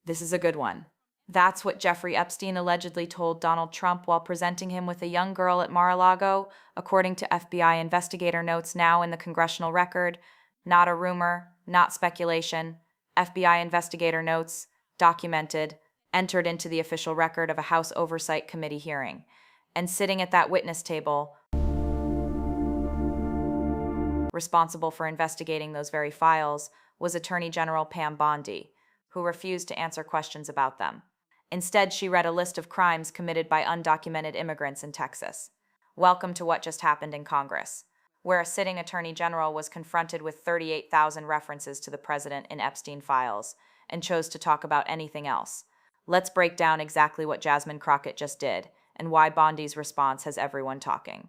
This is a good one. That's what Jeffrey Epstein allegedly told Donald Trump while presenting him with a young girl at Mar-a-Lago, according to FBI investigator notes now in the congressional record. Not a rumor, not speculation. FBI investigator notes, documented, entered into the official record of a House Oversight Committee hearing. And sitting at that witness table, responsible for investigating those very files, was Attorney General Pam Bondi, who refused to answer questions about them. Instead, she read a list of crimes committed by undocumented immigrants in Texas. Welcome to what just happened in Congress, where a sitting attorney general was confronted with 38,000 references to the president in Epstein files and chose to talk about anything else. Let's break down exactly what Jasmine Crockett just did and why Bondi's response has everyone talking.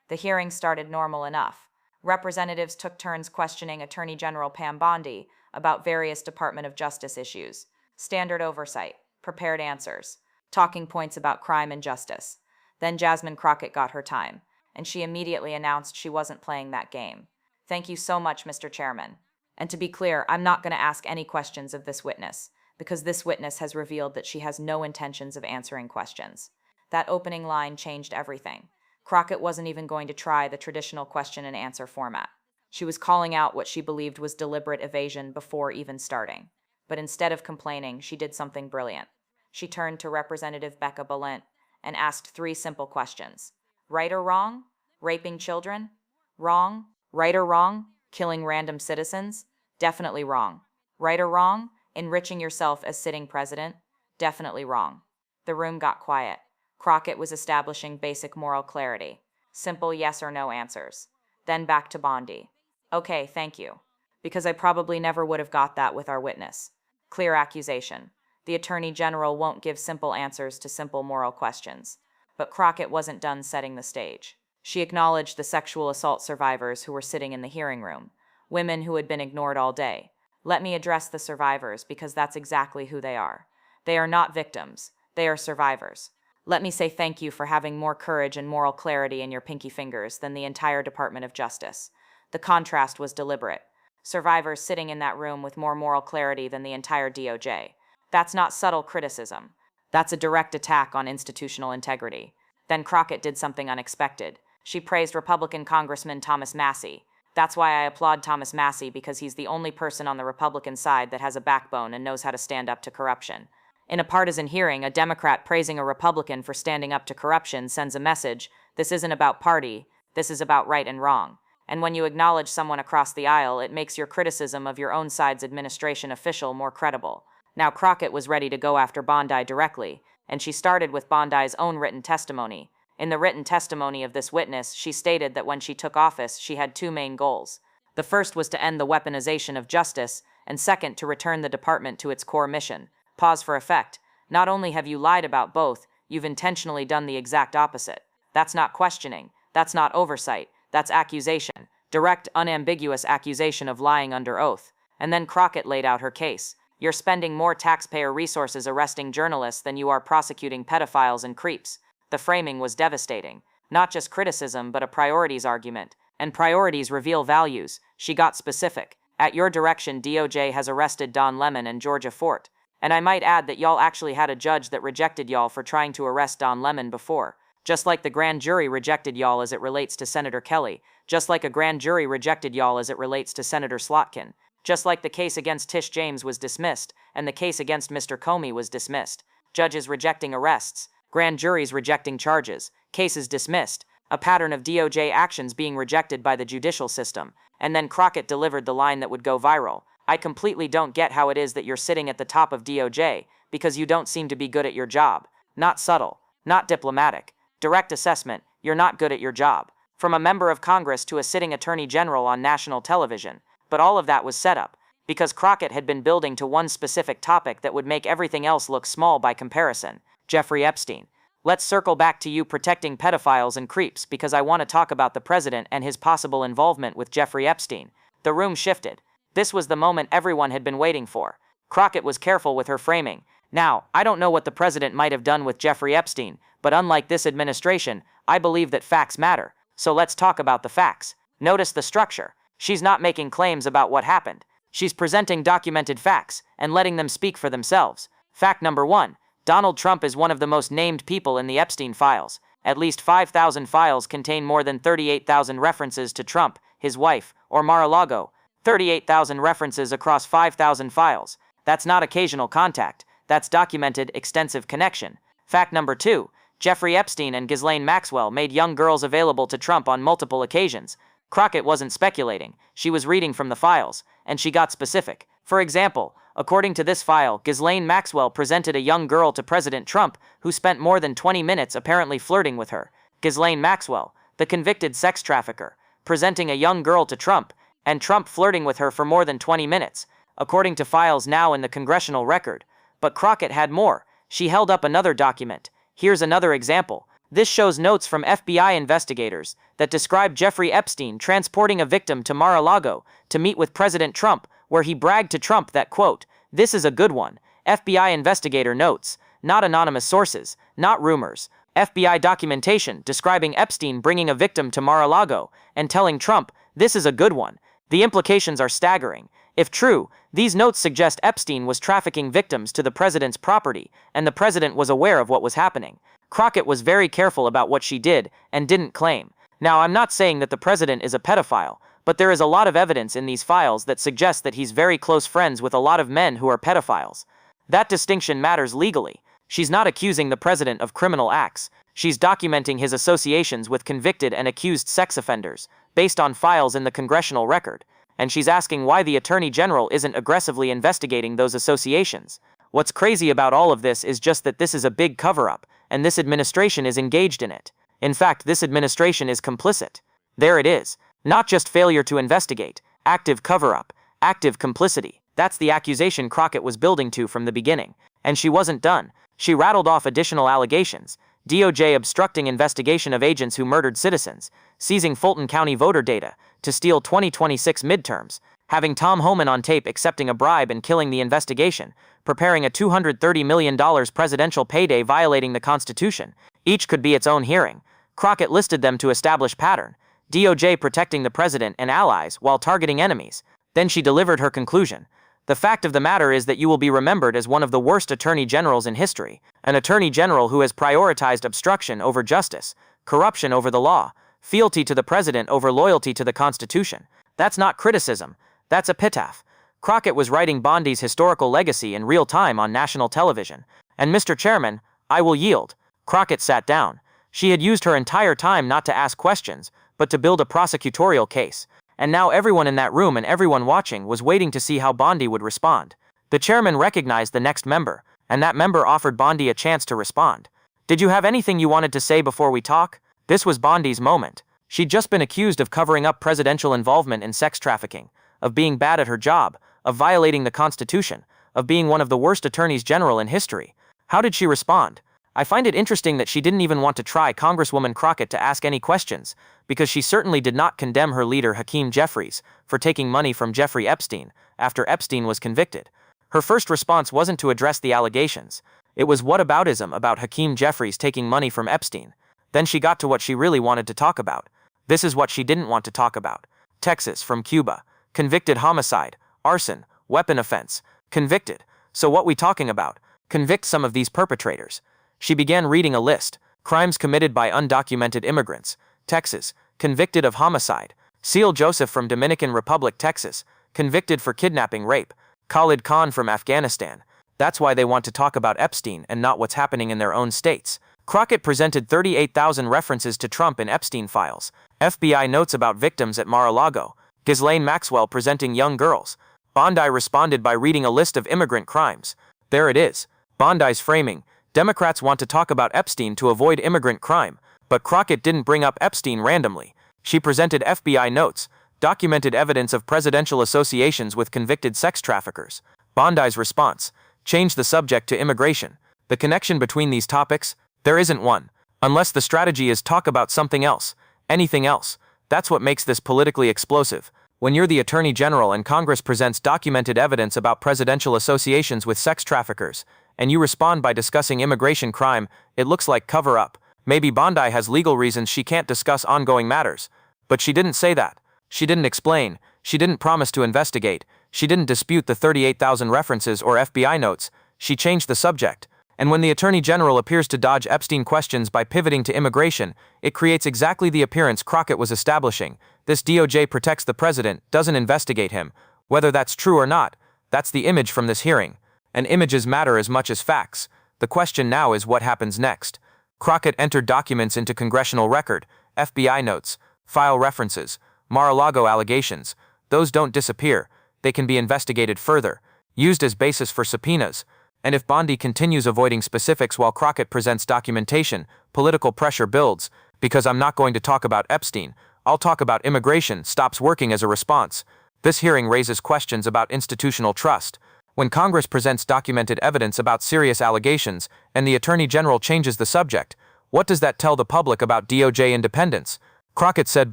The hearing started normal enough. Representatives took turns questioning Attorney General Pam Bondi about various Department of Justice issues, standard oversight, prepared answers, talking points about crime and justice. Then Jasmine Crockett got her time, and she immediately announced she wasn't playing that game. Thank you so much, Mr. Chairman. And to be clear, I'm not going to ask any questions of this witness, because this witness has revealed that she has no intentions of answering questions. That opening line changed everything. Crockett wasn't even going to try the traditional question and answer format. She was calling out what she believed was deliberate evasion before even starting. But instead of complaining, she did something brilliant. She turned to Representative Becca Balint and asked 3 simple questions. Right or wrong? Raping children? Wrong. Right or wrong? Killing random citizens? Definitely wrong. Right or wrong? Enriching yourself as sitting president? Definitely wrong. The room got quiet. Crockett was establishing basic moral clarity. Simple yes or no answers. Then back to Bondi. Okay, thank you. Because I probably never would have got that with our witness. Clear accusation. The Attorney General won't give simple answers to simple moral questions. But Crockett wasn't done setting the stage. She acknowledged the sexual assault survivors who were sitting in the hearing room, women who had been ignored all day. Let me address the survivors because that's exactly who they are. They are not victims. They are survivors. Let me say thank you for having more courage and moral clarity in your pinky fingers than the entire Department of Justice. The contrast was deliberate. Survivors sitting in that room with more moral clarity than the entire DOJ. That's not subtle criticism. That's a direct attack on institutional integrity. Then Crockett did something unexpected. She praised Republican Congressman Thomas Massie. That's why I applaud Thomas Massie, because he's the only person on the Republican side that has a backbone and knows how to stand up to corruption. In a partisan hearing, a Democrat praising a Republican for standing up to corruption sends a message: this isn't about party, this is about right and wrong. And when you acknowledge someone across the aisle, it makes your criticism of your own side's administration official more credible. Now Crockett was ready to go after Bondi directly, and she started with Bondi's own written testimony. In the written testimony of this witness, she stated that when she took office, she had 2 main goals. The first was to end the weaponization of justice, and second, to return the department to its core mission. Pause for effect. Not only have you lied about both, you've intentionally done the exact opposite. That's not questioning. That's not oversight. That's accusation. Direct, unambiguous accusation of lying under oath. And then Crockett laid out her case. You're spending more taxpayer resources arresting journalists than you are prosecuting pedophiles and creeps. The framing was devastating. Not just criticism, but a priorities argument. And priorities reveal values. She got specific. At your direction, DOJ has arrested Don Lemon and Georgia Fort. And I might add that y'all actually had a judge that rejected y'all for trying to arrest Don Lemon before. Just like the grand jury rejected y'all as it relates to Senator Kelly. Just like a grand jury rejected y'all as it relates to Senator Slotkin. Just like the case against Tish James was dismissed, and the case against Mr. Comey was dismissed. Judges rejecting arrests. Grand juries rejecting charges. Cases dismissed. A pattern of DOJ actions being rejected by the judicial system. And then Crockett delivered the line that would go viral. I completely don't get how it is that you're sitting at the top of DOJ, because you don't seem to be good at your job. Not subtle. Not diplomatic. Direct assessment, you're not good at your job. From a member of Congress to a sitting attorney general on national television. But all of that was set up, because Crockett had been building to one specific topic that would make everything else look small by comparison. Jeffrey Epstein. Let's circle back to you protecting pedophiles and creeps, because I want to talk about the president and his possible involvement with Jeffrey Epstein. The room shifted. This was the moment everyone had been waiting for. Crockett was careful with her framing. Now, I don't know what the president might have done with Jeffrey Epstein, but unlike this administration, I believe that facts matter. So let's talk about the facts. Notice the structure. She's not making claims about what happened. She's presenting documented facts and letting them speak for themselves. Fact number 1. Donald Trump is one of the most named people in the Epstein files. At least 5,000 files contain more than 38,000 references to Trump, his wife, or Mar-a-Lago. 38,000 references across 5,000 files. That's not occasional contact. That's documented, extensive connection. Fact number 2. Jeffrey Epstein and Ghislaine Maxwell made young girls available to Trump on multiple occasions. Crockett wasn't speculating. She was reading from the files, and she got specific. For example, according to this file, Ghislaine Maxwell presented a young girl to President Trump who spent more than 20 minutes apparently flirting with her. Ghislaine Maxwell, the convicted sex trafficker, presenting a young girl to Trump, and Trump flirting with her for more than 20 minutes, according to files now in the congressional record. But Crockett had more. She held up another document. Here's another example. This shows notes from FBI investigators that describe Jeffrey Epstein transporting a victim to Mar-a-Lago to meet with President Trump, where he bragged to Trump that, quote, "This is a good one." FBI investigator notes, not anonymous sources, not rumors. FBI documentation describing Epstein bringing a victim to Mar-a-Lago and telling Trump, "This is a good one." The implications are staggering. If true, these notes suggest Epstein was trafficking victims to the president's property, and the president was aware of what was happening. Crockett was very careful about what she did and didn't claim. Now, I'm not saying that the president is a pedophile, but there is a lot of evidence in these files that suggests that he's very close friends with a lot of men who are pedophiles. That distinction matters legally. She's not accusing the president of criminal acts. She's documenting his associations with convicted and accused sex offenders, based on files in the congressional record. And she's asking why the Attorney General isn't aggressively investigating those associations. What's crazy about all of this is just that this is a big cover-up, and this administration is engaged in it. In fact, this administration is complicit. There it is. Not just failure to investigate, active cover-up, active complicity. That's the accusation Crockett was building to from the beginning. And she wasn't done. She rattled off additional allegations. DOJ obstructing investigation of agents who murdered citizens, seizing Fulton County voter data to steal 2026 midterms, having Tom Homan on tape accepting a bribe and killing the investigation, preparing a $230 million presidential payday violating the Constitution. Each could be its own hearing. Crockett listed them to establish pattern. DOJ protecting the president and allies while targeting enemies. Then she delivered her conclusion. The fact of the matter is that you will be remembered as one of the worst attorney generals in history, an attorney general who has prioritized obstruction over justice, corruption over the law, fealty to the president over loyalty to the Constitution. That's not criticism. That's epitaph. Crockett was writing Bondi's historical legacy in real time on national television. And Mr. Chairman, I will yield. Crockett sat down. She had used her entire time not to ask questions, but to build a prosecutorial case. And now everyone in that room and everyone watching was waiting to see how Bondi would respond. The chairman recognized the next member, and that member offered Bondi a chance to respond. Did you have anything you wanted to say before we talk? This was Bondi's moment. She'd just been accused of covering up presidential involvement in sex trafficking, of being bad at her job, of violating the Constitution, of being one of the worst attorneys general in history. How did she respond? I find it interesting that she didn't even want to try Congresswoman Crockett to ask any questions, because she certainly did not condemn her leader Hakeem Jeffries for taking money from Jeffrey Epstein after Epstein was convicted. Her first response wasn't to address the allegations. It was whataboutism about Hakeem Jeffries taking money from Epstein. Then she got to what she really wanted to talk about. This is what she didn't want to talk about. Texas from Cuba. Convicted homicide, arson, weapon offense. Convicted. So what we talking about? Convict some of these perpetrators. She began reading a list. Crimes committed by undocumented immigrants. Texas, convicted of homicide. Seal Joseph from Dominican Republic, Texas, convicted for kidnapping, rape. Khalid Khan from Afghanistan. That's why they want to talk about Epstein and not what's happening in their own states. Crockett presented 38,000 references to Trump in Epstein files. FBI notes about victims at Mar-a-Lago. Ghislaine Maxwell presenting young girls. Bondi responded by reading a list of immigrant crimes. There it is. Bondi's framing. Democrats want to talk about Epstein to avoid immigrant crime, but Crockett didn't bring up Epstein randomly. She presented FBI notes, documented evidence of presidential associations with convicted sex traffickers. Bondi's response. Change the subject to immigration. The connection between these topics? There isn't one. Unless the strategy is talk about something else, anything else. That's what makes this politically explosive. When you're the Attorney General and Congress presents documented evidence about presidential associations with sex traffickers, and you respond by discussing immigration crime, it looks like cover-up. Maybe Bondi has legal reasons she can't discuss ongoing matters. But she didn't say that. She didn't explain. She didn't promise to investigate. She didn't dispute the 38,000 references or FBI notes. She changed the subject. And when the Attorney General appears to dodge Epstein questions by pivoting to immigration, it creates exactly the appearance Crockett was establishing. This DOJ protects the president, doesn't investigate him. Whether that's true or not, that's the image from this hearing. And images matter as much as facts. The question now is what happens next. Crockett entered documents into congressional record, FBI notes, file references, Mar-a-Lago allegations. Those don't disappear. They can be investigated further, used as basis for subpoenas. And if Bondi continues avoiding specifics while Crockett presents documentation, political pressure builds. Because I'm not going to talk about Epstein, I'll talk about immigration stops working as a response. This hearing raises questions about institutional trust. When Congress presents documented evidence about serious allegations and the Attorney General changes the subject, what does that tell the public about DOJ independence? Crockett said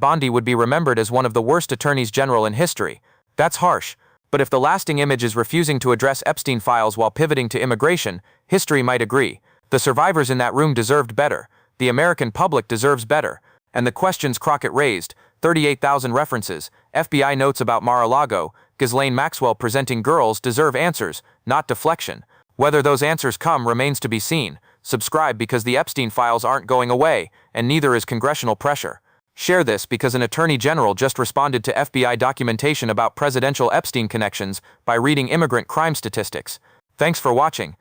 Bondi would be remembered as one of the worst attorneys general in history. That's harsh. But if the lasting image is refusing to address Epstein files while pivoting to immigration, history might agree. The survivors in that room deserved better. The American public deserves better. And the questions Crockett raised, 38,000 references, FBI notes about Mar-a-Lago, Ghislaine Maxwell presenting girls deserve answers, not deflection. Whether those answers come remains to be seen. Subscribe because the Epstein files aren't going away, and neither is congressional pressure. Share this because an attorney general just responded to FBI documentation about presidential Epstein connections by reading immigrant crime statistics. Thanks for watching.